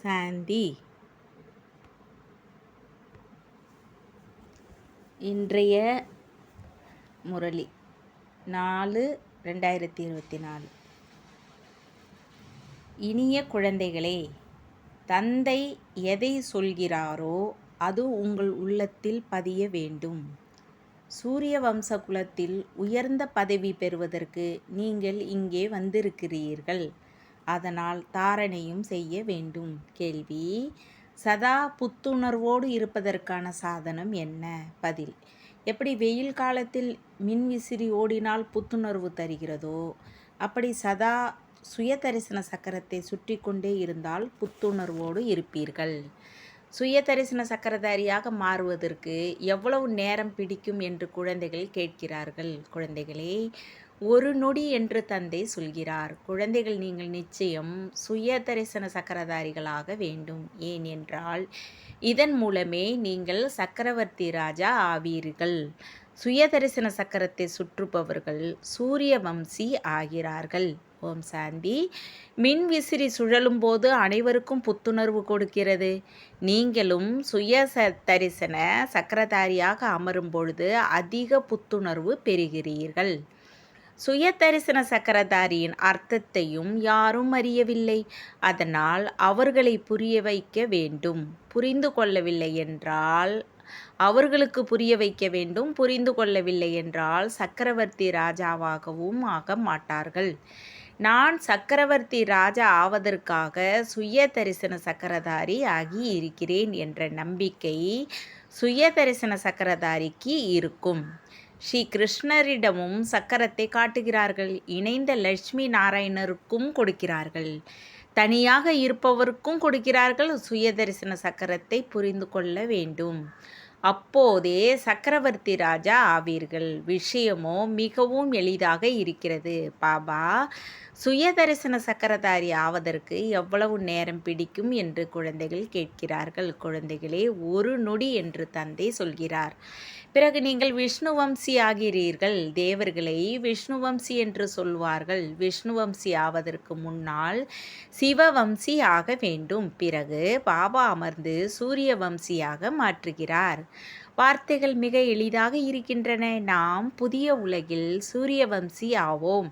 சாந்தி. இன்றைய முரளி 4/2024. இனிய குழந்தைகளே, தந்தை எதை சொல்கிறாரோ அது உங்கள் உள்ளத்தில் பதிய வேண்டும். சூரிய வம்ச குலத்தில் உயர்ந்த பதவி பெறுவதற்கு நீங்கள் இங்கே வந்திருக்கிறீர்கள். அதனால் தாரணையும் செய்ய வேண்டும். கேள்வி: சதா புத்துணர்வோடு இருப்பதற்கான சாதனம் என்ன? பதில்: எப்படி வெயில் காலத்தில் மின்விசிறி ஓடினால் புத்துணர்வு தருகிறதோ அப்படி சதா சுய தரிசன சக்கரத்தை சுற்றி கொண்டே இருந்தால் புத்துணர்வோடு இருப்பீர்கள். சுய தரிசன சக்கரதாரியாக மாறுவதற்கு எவ்வளவு நேரம் பிடிக்கும் என்று குழந்தைகள் கேட்கிறார்கள். குழந்தைகளே, ஒரு நொடி என்று தந்தை சொல்கிறார். குழந்தைகள், நீங்கள் நிச்சயம் சுய தரிசன சக்கரதாரிகளாக வேண்டும். ஏன் என்றால் இதன் மூலமே நீங்கள் சக்கரவர்த்தி ராஜா ஆவீர்கள். சுய தரிசன சக்கரத்தை சுற்றுபவர்கள் சூரிய வம்சி ஆகிறார்கள். ஓம் சாந்தி. மின் விசிறி சுழலும் போது அனைவருக்கும் புத்துணர்வு கொடுக்கிறது. நீங்களும் சுய தரிசன சக்கரதாரியாக அமரும் பொழுது அதிக புத்துணர்வு பெறுகிறீர்கள். சுய தரிசன சக்கரதாரியின் அர்த்தத்தையும் யாரும் அறியவில்லை. அதனால் அவர்களை புரிய வைக்க வேண்டும். புரிந்து கொள்ளவில்லை என்றால் அவர்களுக்கு புரிய வைக்க வேண்டும். புரிந்து கொள்ளவில்லை என்றால் சக்கரவர்த்தி ராஜாவாகவும் ஆக மாட்டார்கள். நான் சக்கரவர்த்தி ராஜா ஆவதற்காக சுய தரிசன சக்கரதாரி ஆகி இருக்கிறேன் என்ற நம்பிக்கை சுய தரிசன சக்கரதாரிக்கு இருக்கும். ஸ்ரீ கிருஷ்ணரிடமும் சக்கரத்தை காட்டுகிறார்கள். இணைந்த லட்சுமி நாராயணருக்கும் கொடுக்கிறார்கள். தனியாக இருப்பவருக்கும் கொடுக்கிறார்கள். சுய தரிசன சக்கரத்தை புரிந்து கொள்ள வேண்டும். அப்போதே சக்கரவர்த்தி ராஜா ஆவீர்கள். விஷயமோ மிகவும் எளிதாக இருக்கிறது. பாபா, சுய தரிசன சக்கரதாரி ஆவதற்கு எவ்வளவு நேரம் பிடிக்கும் என்று குழந்தைகள் கேட்கிறார்கள். குழந்தைகளே, ஒரு நொடி என்று தந்தை சொல்கிறார். பிறகு நீங்கள் விஷ்ணு வம்சி ஆகிறீர்கள். தேவர்களை விஷ்ணு வம்சி என்று சொல்வார்கள். விஷ்ணு வம்சி ஆவதற்கு முன்னால் சிவவம்சி ஆக வேண்டும். பிறகு பாபா அமர்ந்து சூரிய வம்சியாக மாற்றுகிறார். வார்த்தைகள் மிக எளிதாக இருக்கின்றன. நாம் புதிய உலகில் சூரிய வம்சி ஆவோம்.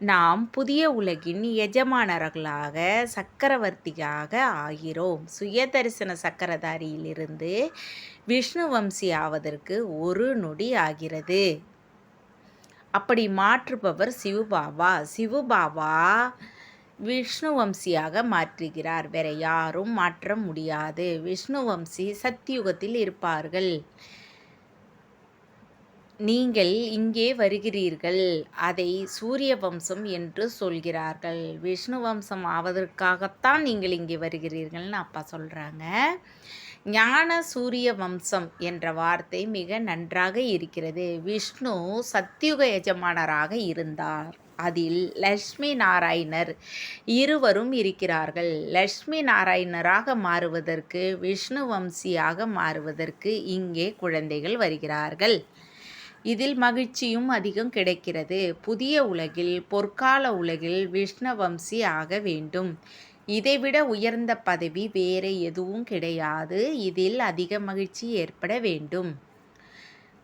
நாம் புதிய உலகின் எஜமானர்களாக சக்கரவர்த்தியாக ஆகிறோம். சுய தரிசன சக்கரதாரியிலிருந்து விஷ்ணு வம்சி ஆவதற்கு ஒரு நொடி ஆகிறது. அப்படி மாற்றுபவர் சிவபாபா. சிவபாபா விஷ்ணு வம்சியாக மாற்றுகிறார். வேற யாரும் மாற்ற முடியாது. விஷ்ணு வம்சி சத்தியுகத்தில் இருப்பார்கள். நீங்கள் இங்கே வருகிறீர்கள். அதை சூரிய வம்சம் என்று சொல்கிறார்கள். விஷ்ணு வம்சம் ஆவதற்காகத்தான் நீங்கள் இங்கே வருகிறீர்கள்னு அப்பா சொல்கிறாங்க. ஞான சூரிய வம்சம் என்ற வார்த்தை மிக நன்றாக இருக்கிறது. விஷ்ணு சத்தியுக எஜமானராக இருந்தார். அதில் லட்சுமி நாராயணர் இருவரும் இருக்கிறார்கள். லட்சுமி நாராயணராக மாறுவதற்கு, விஷ்ணு வம்சியாக மாறுவதற்கு இங்கே குழந்தைகள் வருகிறார்கள். இதில் மகிழ்ச்சியும் அதிகம் கிடைக்கிறது. புதிய உலகில், பொற்கால உலகில் விஷ்ணு வம்சி ஆக வேண்டும். இதைவிட உயர்ந்த பதவி வேறு எதுவும் கிடையாது. இதில் அதிக மகிழ்ச்சி ஏற்பட வேண்டும்.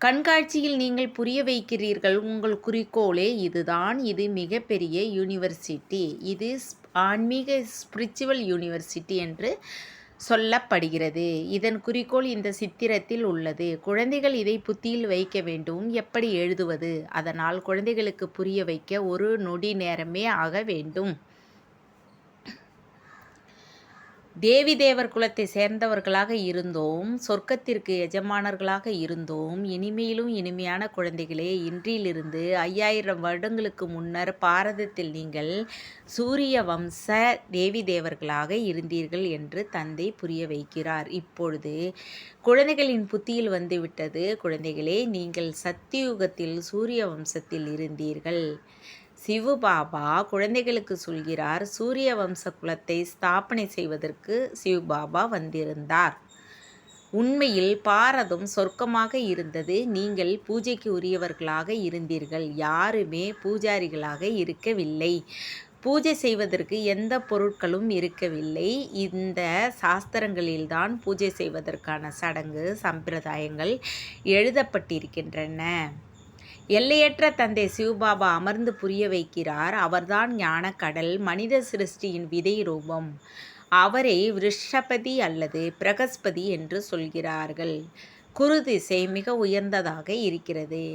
கண்காட்சியில் நீங்கள் புரிய வைக்கிறீர்கள். உங்கள் குறிக்கோளே இதுதான். இது மிகப்பெரிய யூனிவர்சிட்டி. இது ஆன்மீக ஸ்பிரிச்சுவல் யூனிவர்சிட்டி என்று சொல்லப்படுகிறது. இதன் குறிக்கோள் இந்த சித்திரத்தில் உள்ளது. குழந்தைகள் இதை புத்தியில் வைக்க வேண்டும். எப்படி எழுதுவது? அதனால் குழந்தைகளுக்கு புரிய வைக்க ஒரு நொடி நேரமே ஆக வேண்டும். தேவி தேவர் குலத்தை சேர்ந்தவர்களாக இருந்தோம். சொர்க்கத்திற்கு எஜமானர்களாக இருந்தோம். இனிமையிலும் இனிமையான குழந்தைகளே, இன்றிலிருந்து 5000 வருடங்களுக்கு முன்னர் பாரதத்தில் நீங்கள் சூரிய வம்ச தேவி தேவர்களாக இருந்தீர்கள் என்று தந்தை புரிய வைக்கிறார். இப்பொழுது குழந்தைகளின் புத்தியில் வந்துவிட்டது. குழந்தைகளே, நீங்கள் சத்தியுகத்தில் சூரிய வம்சத்தில் இருந்தீர்கள். சிவபாபா குழந்தைகளுக்கு சொல்கிறார். சூரிய வம்ச குலத்தை ஸ்தாபனை செய்வதற்கு சிவபாபா வந்திருந்தார். உண்மையில் பாரதம் சொர்க்கமாக இருந்தது. நீங்கள் பூஜைக்கு உரியவர்களாக இருந்தீர்கள். யாருமே பூஜாரிகளாக இருக்கவில்லை. பூஜை செய்வதற்கு எந்த பொருட்களும் இருக்கவில்லை. இந்த சாஸ்திரங்களில்தான் பூஜை செய்வதற்கான சடங்கு சம்பிரதாயங்கள் எழுதப்பட்டிருக்கின்றன. எல்லையற்ற தந்தை சிவபாபா அமர்ந்து புரிய வைக்கிறார். அவர்தான் ஞானக்கடல், மனித சிருஷ்டியின் விதை ரூபம். அவரை விருஷபதி அல்லது பிரகஸ்பதி என்று சொல்கிறார்கள். குரு திசை மிக உயர்ந்ததாக இருக்கிறது.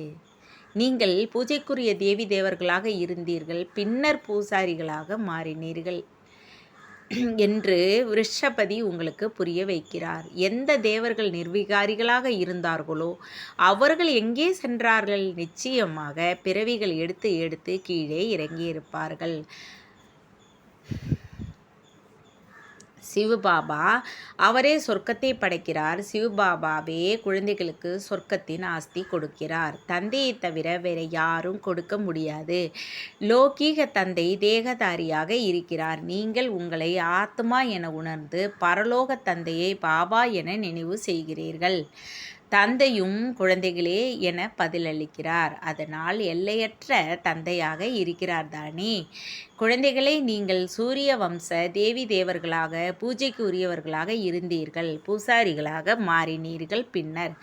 நீங்கள் பூஜைக்குரிய தேவி தேவர்களாக இருந்தீர்கள், பின்னர் பூசாரிகளாக மாறினீர்கள் என்று விருஷபதி உங்களுக்கு புரிய வைக்கிறார். எந்த தேவர்கள் நிர்விகாரிகளாக இருந்தார்களோ அவர்கள் எங்கே சென்றார்கள்? நிச்சயமாக பிறவிகள் எடுத்து எடுத்து கீழே இறங்கியிருப்பார்கள். சிவபாபா அவரே சொர்க்கத்தை படைக்கிறார். சிவபாபாவே குழந்தைகளுக்கு சொர்க்கத்தின் ஆஸ்தி கொடுக்கிறார். தந்தையை தவிர வேற யாரும் கொடுக்க முடியாது. லௌகீக தந்தை தேகதாரியாக இருக்கிறார். நீங்கள் உங்களை ஆத்மா என உணர்ந்து பரலோக தந்தையை பாபா என நினைவு செய்கிறீர்கள். தந்தையும் குழந்தைகளே என பதிலளிக்கிறார். அதனால் எல்லையற்ற தந்தையாக இருக்கிறார் தானே. குழந்தைகளை, நீங்கள் சூரிய வம்ச தேவி தேவர்களாக பூஜைக்கு உரியவர்களாக இருந்தீர்கள், பூசாரிகளாக மாறினீர்கள். பின்னர்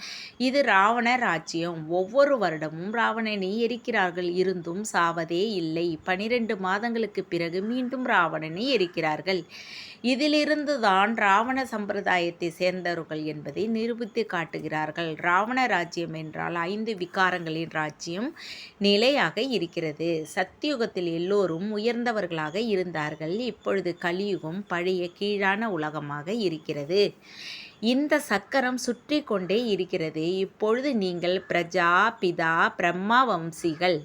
இது ராவண ராஜ்யம். ஒவ்வொரு வருடமும் ராவணனை எரிக்கிறார்கள், இருந்தும் சாவதே இல்லை. 12 மாதங்களுக்கு பிறகு மீண்டும் ராவணனை எரிக்கிறார்கள். இதிலிருந்து தான் ராவண சம்பிரதாயத்தை சேர்ந்தவர்கள் என்பதை நிரூபித்து காட்டுகிறார்கள். ராவண ராஜ்யம் என்றால் 5 விகாரங்களின் ராஜ்யம் நிலையாக இருக்கிறது. சத்தியுகத்தில் எல்லோரும் உயர்ந்தவர்களாக இருந்தார்கள். இப்பொழுது கலியுகம் பழைய கீழான உலகமாக இருக்கிறது. இந்த சக்கரம் சுற்றி கொண்டே இருக்கிறது. இப்பொழுது நீங்கள் பிரஜா பிதா பிரம்மா வம்சிகள்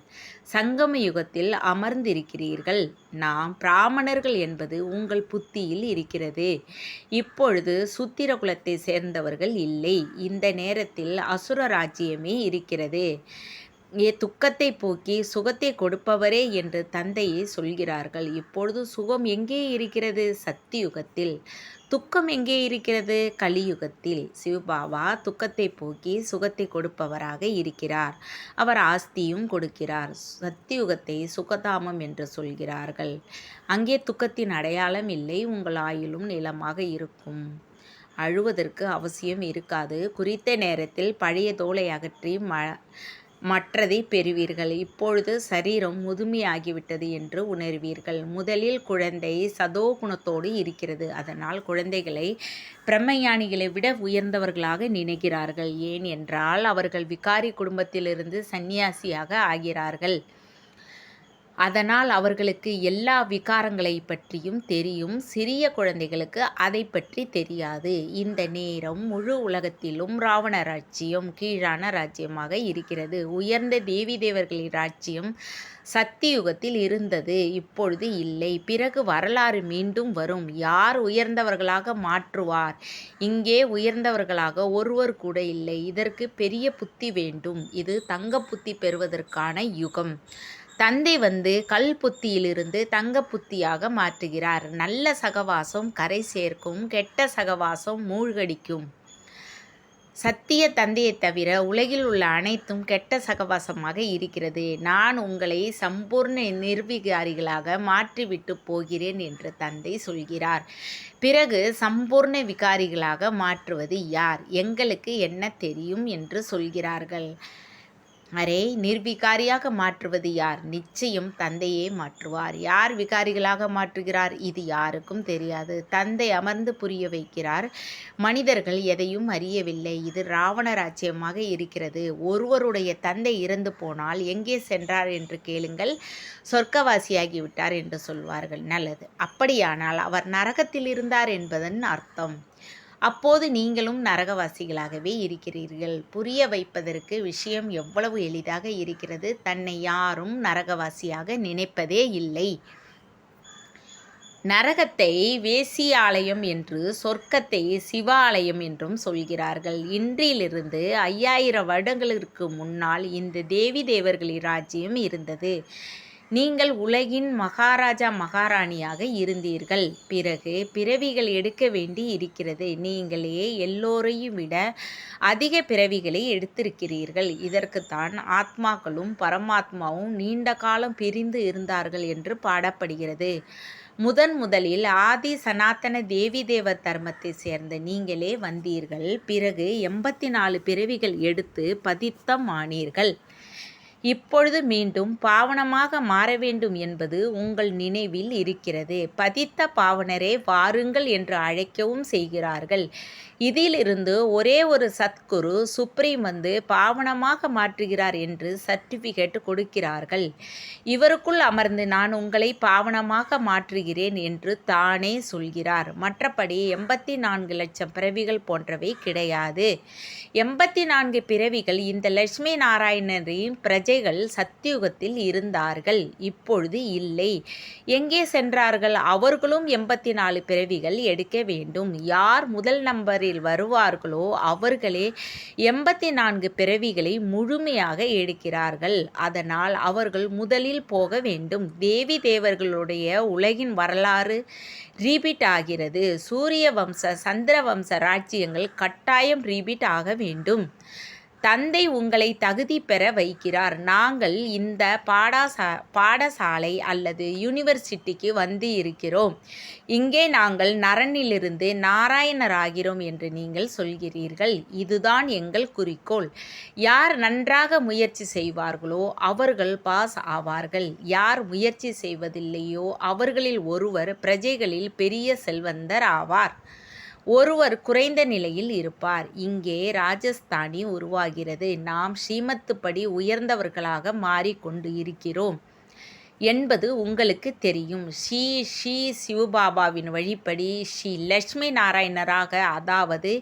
சங்கம யுகத்தில் அமர்ந்திருக்கிறீர்கள். நாம் பிராமணர்கள் என்பது உங்கள் புத்தியில் இருக்கிறது. இப்பொழுது சூத்திர குலத்தை சேர்ந்தவர்கள் இல்லை. இந்த நேரத்தில் அசுர ராஜ்யமே இருக்கிறது. துக்கத்தை போக்கி சுகத்தை கொடுப்பவரே என்று தந்தையை சொல்கிறார்கள். இப்பொழுது சுகம் எங்கே இருக்கிறது? சத்தியுகத்தில். துக்கம் எங்கே இருக்கிறது? கலியுகத்தில். சிவபாபா துக்கத்தை போக்கி சுகத்தை கொடுப்பவராக இருக்கிறார். அவர் ஆஸ்தியும் கொடுக்கிறார். சத்தியுகத்தை சுகதாமம் என்று சொல்கிறார்கள். அங்கே துக்கத்தின் அடையாளம் இல்லை. உங்கள் ஆயுளும் நிலமாக இருக்கும். அழுவதற்கு அவசியம் இருக்காது. குறித்த நேரத்தில் பழைய தோலை அகற்றி மற்றதை பெறுவீர்கள். இப்பொழுது சரீரம் முதுமையாகிவிட்டது என்று உணர்வீர்கள். முதலில் குழந்தை சதோ குணத்தோடு இருக்கிறது. அதனால் குழந்தைகளை பிரம்மஞானிகளை விட உயர்ந்தவர்களாக நினைக்கிறார்கள். ஏன் என்றால் அவர்கள் விகாரி குடும்பத்திலிருந்து சந்நியாசியாக ஆகிறார்கள். அதனால் அவர்களுக்கு எல்லா விகாரங்களை பற்றியும் தெரியும். சிறிய குழந்தைகளுக்கு அதை பற்றி தெரியாது. இந்த நேரம் முழு உலகத்திலும் ராவண ராஜ்யம் கீழான ராஜ்யமாக இருக்கிறது. உயர்ந்த தேவி தேவர்களின் ராஜ்யம் சத்தியுகத்தில் இருந்தது, இப்பொழுது இல்லை. பிறகு வரலாறு மீண்டும் வரும். யார் உயர்ந்தவர்களாக மாற்றுவார்? இங்கே உயர்ந்தவர்களாக ஒருவர் கூட இல்லை. இதற்கு பெரிய புத்தி வேண்டும். இது தங்க புத்தி பெறுவதற்கான யுகம். தந்தை வந்து கல் புத்தியிலிருந்து தங்க புத்தியாக மாற்றுகிறார். நல்ல சகவாசம் கரை சேர்க்கும், கெட்ட சகவாசம் மூழ்கடிக்கும். சத்திய தந்தையை தவிர உலகில் உள்ள அனைத்தும் கெட்ட சகவாசமாக இருக்கிறது. நான் உங்களை சம்பூர்ண நிர்விகாரிகளாக மாற்றிவிட்டு போகிறேன் என்று தந்தை சொல்கிறார். பிறகு சம்பூர்ண விகாரிகளாக மாற்றுவது யார்? எங்களுக்கு என்ன தெரியும் என்று சொல்கிறார்கள். அரே, நிர்விகாரியாக மாற்றுவது யார்? நிச்சயம் தந்தையே மாற்றுவார். யார் விகாரிகளாக மாற்றுகிறார்? இது யாருக்கும் தெரியாது. தந்தை அமர்ந்து புரிய வைக்கிறார். மனிதர்கள் எதையும் அறியவில்லை. இது ராவண ராஜ்யமாக இருக்கிறது. ஒருவருடைய தந்தை இறந்து போனால் எங்கே சென்றார் என்று கேளுங்கள். சொர்க்கவாசியாகிவிட்டார் என்று சொல்வார்கள். நல்லது. அப்படியானால் அவர் நரகத்தில் இருந்தார் என்பதன் அர்த்தம். அப்போது நீங்களும் நரகவாசிகளாகவே இருக்கிறீர்கள். புரிய வைப்பதற்கு விஷயம் எவ்வளவு எளிதாக இருக்கிறது. தன்னை யாரும் நரகவாசியாக நினைப்பதே இல்லை. நரகத்தை வேசியாலயம் என்று, சொர்க்கத்தை சிவாலயம் என்றும் சொல்கிறார்கள். இன்றிலிருந்து 5000 வருடங்களுக்கு முன்னால் இந்த தேவி தேவர்களின் ராஜ்யம் இருந்தது. நீங்கள் உலகின் மகாராஜா மகாராணியாக இருந்தீர்கள். பிறகு பிறவிகள் எடுக்க வேண்டி இருக்கிறது. நீங்களே எல்லோரையும் விட அதிக பிறவிகளை எடுத்திருக்கிறீர்கள். இதற்குத்தான் ஆத்மாக்களும் பரமாத்மாவும் நீண்ட காலம் பிரிந்து இருந்தார்கள் என்று பாடப்படுகிறது. முதலில் ஆதி சனாதன தேவி தேவர் தர்மத்தை சேர்ந்த நீங்களே வந்தீர்கள். பிறகு 84 பிறவிகள் எடுத்து பதித்தம் ஆனீர்கள். இப்பொழுது மீண்டும் பாவனமாக மாற வேண்டும் என்பது உங்கள் நினைவில் இருக்கிறது. பதித்த பாவனரே வாருங்கள் என்று அழைக்கவும் செய்கிறார்கள். இதிலிருந்து ஒரே ஒரு சத்குரு சுப்ரீம் வந்து பாவனமாக மாற்றுகிறார் என்று சர்டிஃபிகேட் கொடுக்கிறார்கள். இவருக்குள் அமர்ந்து நான் உங்களை பாவனமாக மாற்றுகிறேன் என்று தானே சொல்கிறார். மற்றபடி 84 லட்சம் பிறவிகள் போன்றவை கிடையாது. 84 பிறவிகள் இந்த லட்சுமி நாராயணரின் பிரஜைகள் சத்தியுகத்தில் இருந்தார்கள். இப்பொழுது இல்லை. எங்கே சென்றார்கள்? அவர்களும் 84 பிறவிகள் எடுக்க வேண்டும். யார் முதல் நம்பரில் வருவார்களோ அவர்களே 84 பிறவிகளை முழுமையாக எடுக்கிறார்கள். அதனால் அவர்கள் முதலில் போக வேண்டும். தேவி தேவர்களுடைய உலகின் வரலாறு ரீபீட் ஆகிறது. சூரிய வம்ச சந்திர வம்ச ராஜ்யங்கள் கட்டாயம் ரீபீட் ஆக வேண்டும். தந்தை உங்களை தகுதி பெற வைக்கிறார். நாங்கள் இந்த பாடசாலை அல்லது யூனிவர்சிட்டிக்கு வந்து இருக்கிறோம். இங்கே நாங்கள் நரனிலிருந்து நாராயணராகிறோம் என்று நீங்கள் சொல்கிறீர்கள். இதுதான் எங்கள் குறிக்கோள். யார் நன்றாக முயற்சி செய்வார்களோ அவர்கள் பாஸ் ஆவார்கள். யார் முயற்சி செய்வதில்லையோ அவர்களில் ஒருவர் பிரஜைகளில் பெரிய செல்வந்தர் ஆவார். ஒருவர் குறைந்த நிலையில் இருப்பார். இங்கே ராஜஸ்தானி உருவாகிறது. நாம் ஸ்ரீமத்துப்படி உயர்ந்தவர்களாக மாறிக்கொண்டு இருக்கிறோம் என்பது உங்களுக்கு தெரியும். ஸ்ரீ சிவபாபாவின் வழிப்படி ஸ்ரீ லட்சுமி நாராயணராக, அதாவது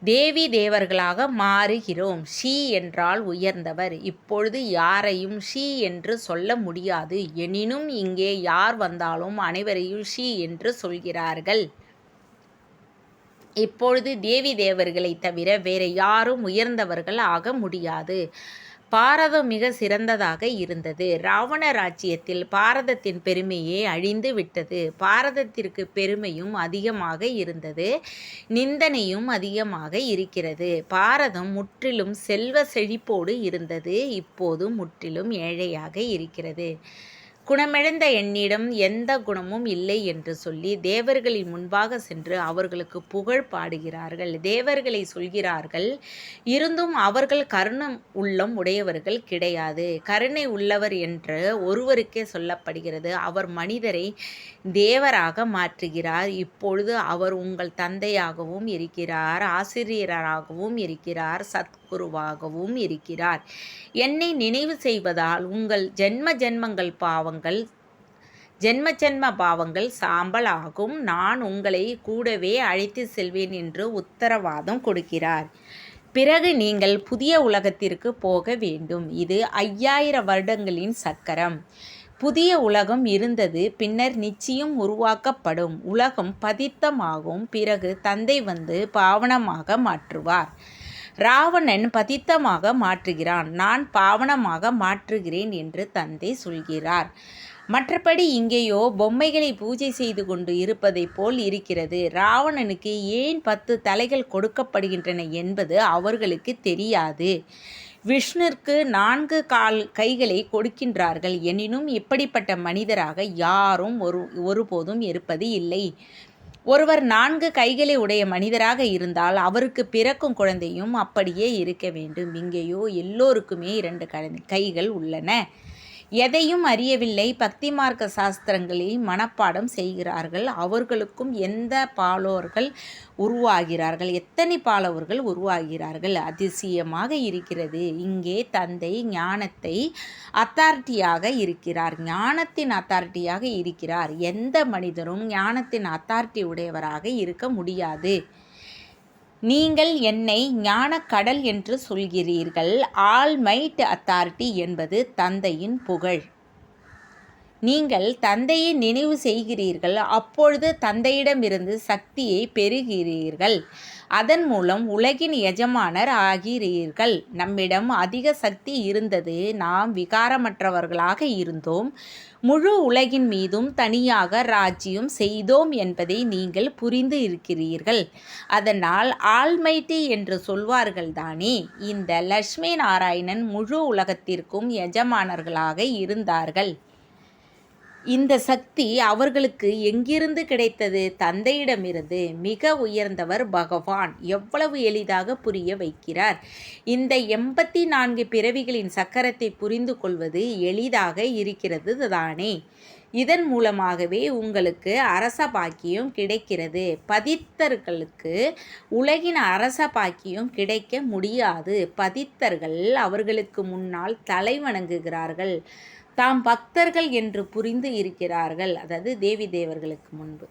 தேவி தேவர்களாக மாறுகிறோம். ஸ்ரீ என்றால் உயர்ந்தவர். இப்பொழுது யாரையும் ஸ்ரீ என்று சொல்ல முடியாது. எனினும் இங்கே யார் வந்தாலும் அனைவரையும் ஸ்ரீ என்று சொல்கிறார்கள். இப்பொழுது தேவி தேவர்களை தவிர வேறு யாரும் உயர்ந்தவர்கள் ஆக முடியாது. பாரதம் மிக சிறந்ததாக இருந்தது. ராவண ராஜ்யத்தில் பாரதத்தின் பெருமையே அழிந்து விட்டது. பாரதத்திற்கு பெருமையும் அதிகமாக இருந்தது, நிந்தனையும் அதிகமாக இருக்கிறது. பாரதம் முற்றிலும் செல்வ செழிப்போடு இருந்தது. இப்போது முற்றிலும் ஏழையாக இருக்கிறது. குணமிழந்த என்னிடம் எந்த குணமும் இல்லை என்று சொல்லி தேவர்களின் முன்பாக சென்று அவர்களுக்கு புகழ் பாடுகிறார்கள். தேவர்களை சொல்கிறார்கள். இருந்தும் அவர்கள் கருணை உள்ளம் உடையவர்கள் கிடையாது. கருணை உள்ளவர் என்று ஒருவருக்கே சொல்லப்படுகிறது. அவர் மனிதரை தேவராக மாற்றுகிறார். இப்பொழுது அவர் உங்கள் தந்தையாகவும் இருக்கிறார், ஆசிரியராகவும் இருக்கிறார், சத்குருவாகவும் இருக்கிறார். என்னை நினைவு செய்வதால் உங்கள் ஜென்ம பாவங்கள் சாம்பல் ஆகும். நான் உங்களை கூடவே அழைத்து செல்வேன் என்று உத்தரவாதம் கொடுக்கிறார். பிறகு நீங்கள் புதிய உலகத்திற்கு போக வேண்டும். இது 5000 வருடங்களின் சக்கரம். புதிய உலகம் இருந்தது, பின்னர் நிச்சயம் உருவாக்கப்படும். உலகம் பதித்தமாகும். பிறகு தந்தை வந்து பாவனமாக மாற்றுவார். ராவணன் பதித்தமாக மாற்றுகிறான். நான் பாவனமாக மாற்றுகிறேன் என்று தந்தை சொல்கிறார். மற்றபடி இங்கேயோ பொம்மைகளை பூஜை செய்து கொண்டு இருப்பதை போல் இருக்கிறது. ராவணனுக்கு ஏன் 10 தலைகள் கொடுக்கப்படுகின்றன என்பது அவர்களுக்கு தெரியாது. விஷ்ணுவிற்கு 4 கைகளை கொடுக்கின்றார்கள். எனினும் இப்படிப்பட்ட மனிதராக யாரும் ஒருபோதும் இருப்பது இல்லை. ஒருவர் 4 கைகளை உடைய மனிதராக இருந்தால் அவருக்கு பிறக்கும் குழந்தையும் அப்படியே இருக்க வேண்டும். இங்கேயோ எல்லோருக்குமே 2 கைகள் உள்ளன. எதையும் அறியவில்லை. பக்தி மார்க்க சாஸ்திரங்களை மனப்பாடம் செய்கிறார்கள். அவர்களுக்கும் எத்தனை பாலவர்கள் உருவாகிறார்கள். அதிசயமாக இருக்கிறது. இங்கே தந்தை ஞானத்தை அத்தாரிட்டியாக இருக்கிறார். ஞானத்தின் அத்தாரிட்டியாக இருக்கிறார். எந்த மனிதரும் ஞானத்தின் அத்தாரிட்டி உடையவராக இருக்க முடியாது. நீங்கள் என்னை ஞானக்கடல் என்று சொல்கிறீர்கள். ஆல்மைட் அத்தாரிட்டி என்பது தந்தையின் புகழ். நீங்கள் தந்தையை நினைவு செய்கிறீர்கள். அப்பொழுது தந்தையிடமிருந்து சக்தியை பெறுகிறீர்கள். அதன் மூலம் உலகின் எஜமானர் ஆகிறீர்கள். நம்மிடம் அதிக சக்தி இருந்தது. நாம் விகாரமற்றவர்களாக இருந்தோம். முழு உலகின் மீதும் தனியாக ராஜ்யம் செய்தோம் என்பதை நீங்கள் புரிந்து இருக்கிறீர்கள். அதனால் ஆல்மைட்டி என்று சொல்வார்கள் தானே. இந்த லட்சுமி நாராயணன் முழு உலகத்திற்கும் எஜமானர்களாக இருந்தார்கள். இந்த சக்தி அவர்களுக்கு எங்கிருந்து கிடைத்தது? தந்தையிடமிருந்து. மிக உயர்ந்தவர் பகவான். எவ்வளவு எளிதாக புரிய வைக்கிறார். இந்த 84 பிறவிகளின் சக்கரத்தை புரிந்து கொள்வது எளிதாக இருக்கிறது தானே. இதன் மூலமாகவே உங்களுக்கு அரச பாக்கியம் கிடைக்கிறது. பதித்தர்களுக்கு உலகின் அரச பாக்கியம் கிடைக்க முடியாது. பதித்தர்கள் அவர்களுக்கு முன்னால் தலை வணங்குகிறார்கள். தாம் பக்தர்கள் என்று புரிந்து இருக்கிறார்கள். அதாவது தேவி தேவர்களுக்கு முன்பு.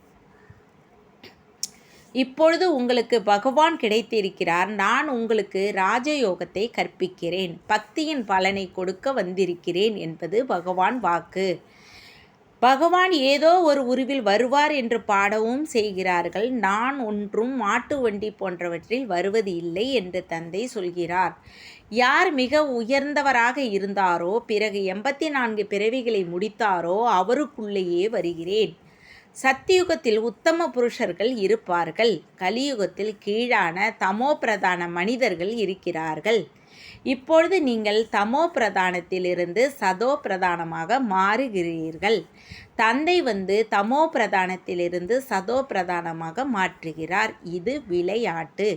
இப்பொழுது உங்களுக்கு பகவான் கிடைத்திருக்கிறார். நான் உங்களுக்கு ராஜயோகத்தை கற்பிக்கிறேன். பக்தியின் பலனை கொடுக்க வந்திருக்கிறேன் என்பது பகவான் வாக்கு. பகவான் ஏதோ ஒரு உருவில் வருவார் என்று பாடவும் செய்கிறார்கள். நான் ஒன்றும் மாட்டு வண்டி போன்றவற்றில் வருவது இல்லை என்று தந்தை சொல்கிறார். யார் மிக உயர்ந்தவராக இருந்தாரோ, பிறகு 84 பிறவிகளை முடித்தாரோ அவருக்குள்ளேயே வருகிறேன். சத்தியுகத்தில் உத்தம புருஷர்கள் இருப்பார்கள். கலியுகத்தில் கீழான தமோ பிரதான மனிதர்கள் இருக்கிறார்கள். இப்பொழுது நீங்கள் தமோ பிரதானத்திலிருந்து சதோ பிரதானமாக மாறுகிறீர்கள். தந்தை வந்து தமோ பிரதானத்திலிருந்து சதோ பிரதானமாக மாற்றுகிறார். இது விளையாட்டு.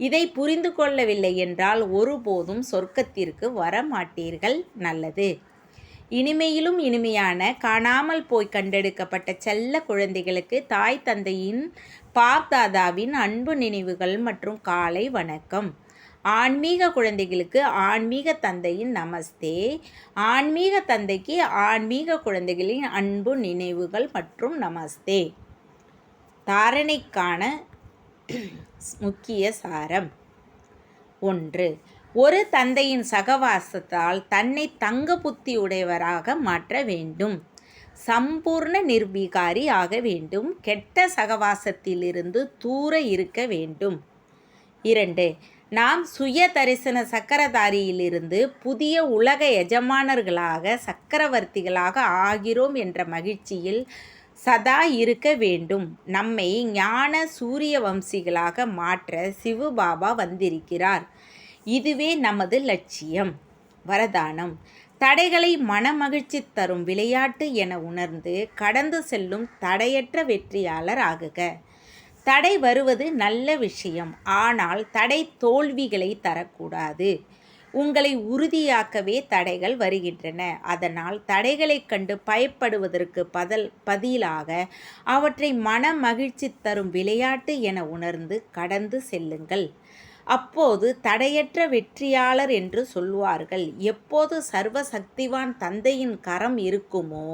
இதை புரிந்து கொள்ளவில்லை என்றால் ஒருபோதும் சொர்க்கத்திற்கு வர மாட்டீர்கள். நல்லது. இனிமையிலும் இனிமையான காணாமல் போய் கண்டெடுக்கப்பட்ட செல்ல குழந்தைகளுக்கு தாய் தந்தையின் பாப்தாதாவின் அன்பு நினைவுகள் மற்றும் காலை வணக்கம். ஆன்மீக குழந்தைகளுக்கு ஆன்மீக தந்தையின் நமஸ்தே. ஆன்மீக தந்தைக்கு ஆன்மீக குழந்தைகளின் அன்பு நினைவுகள் மற்றும் நமஸ்தே. தாரணைக்கான முக்கிய சாரம். 1. ஒரு தந்தையின் சகவாசத்தால் தன்னை தங்க புத்தி உடையவராக மாற்ற வேண்டும். சம்பூர்ண நிர்விகாரி ஆக வேண்டும். கெட்ட சகவாசத்திலிருந்து தூர இருக்க வேண்டும். 2. நாம் சுய தரிசன சக்கரதாரியிலிருந்து புதிய உலக எஜமானர்களாக சக்கரவர்த்திகளாக ஆகிறோம் என்ற மகிழ்ச்சியில் சதா இருக்க வேண்டும். நம்மை ஞான சூரிய வம்சிகளாக மாற்ற சிவபாபா வந்திருக்கிறார். இதுவே நமது லட்சியம். வரதானம். தடைகளை மனமகிழ்ச்சி தரும் விளையாட்டு என உணர்ந்து கடந்து செல்லும் தடையற்ற வெற்றியாளர் ஆகுக. தடை வருவது நல்ல விஷயம். ஆனால் தடை தோல்விகளை தரக்கூடாது. உங்களை உறுதியாக்கவே தடைகள் வருகின்றன. அதனால் தடைகளை கண்டு பயப்படுவதற்கு பதிலாக அவற்றை மன மகிழ்ச்சி தரும் விளையாட்டு என உணர்ந்து கடந்து செல்லுங்கள். அப்போது தடையற்ற வெற்றியாளர் என்று சொல்வார்கள். எப்போது சர்வசக்திவான் தந்தையின் கரம் இருக்குமோ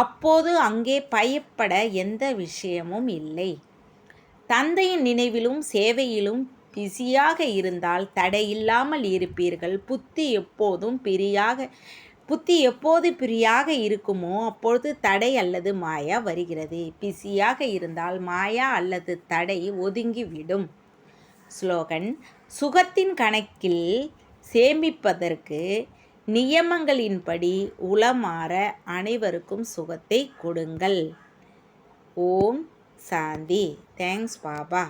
அப்போது அங்கே பயப்பட எந்த விஷயமும் இல்லை. தந்தையின் நினைவிலும் சேவையிலும் பிஸியாக இருந்தால் தடையில்லாமல் இருப்பீர்கள். புத்தி எப்போது பிரியாக இருக்குமோ அப்பொழுது தடை அல்லது மாயா வருகிறது. பிஸியாக இருந்தால் மாயா அல்லது தடை ஒதுங்கிவிடும். ஸ்லோகன். சுகத்தின் கணக்கில் சேமிப்பதற்கு நியமங்களின்படி உளமாற அனைவருக்கும் சுகத்தை கொடுங்கள். ஓம் சாந்தி. தேங்க்ஸ் பாபா.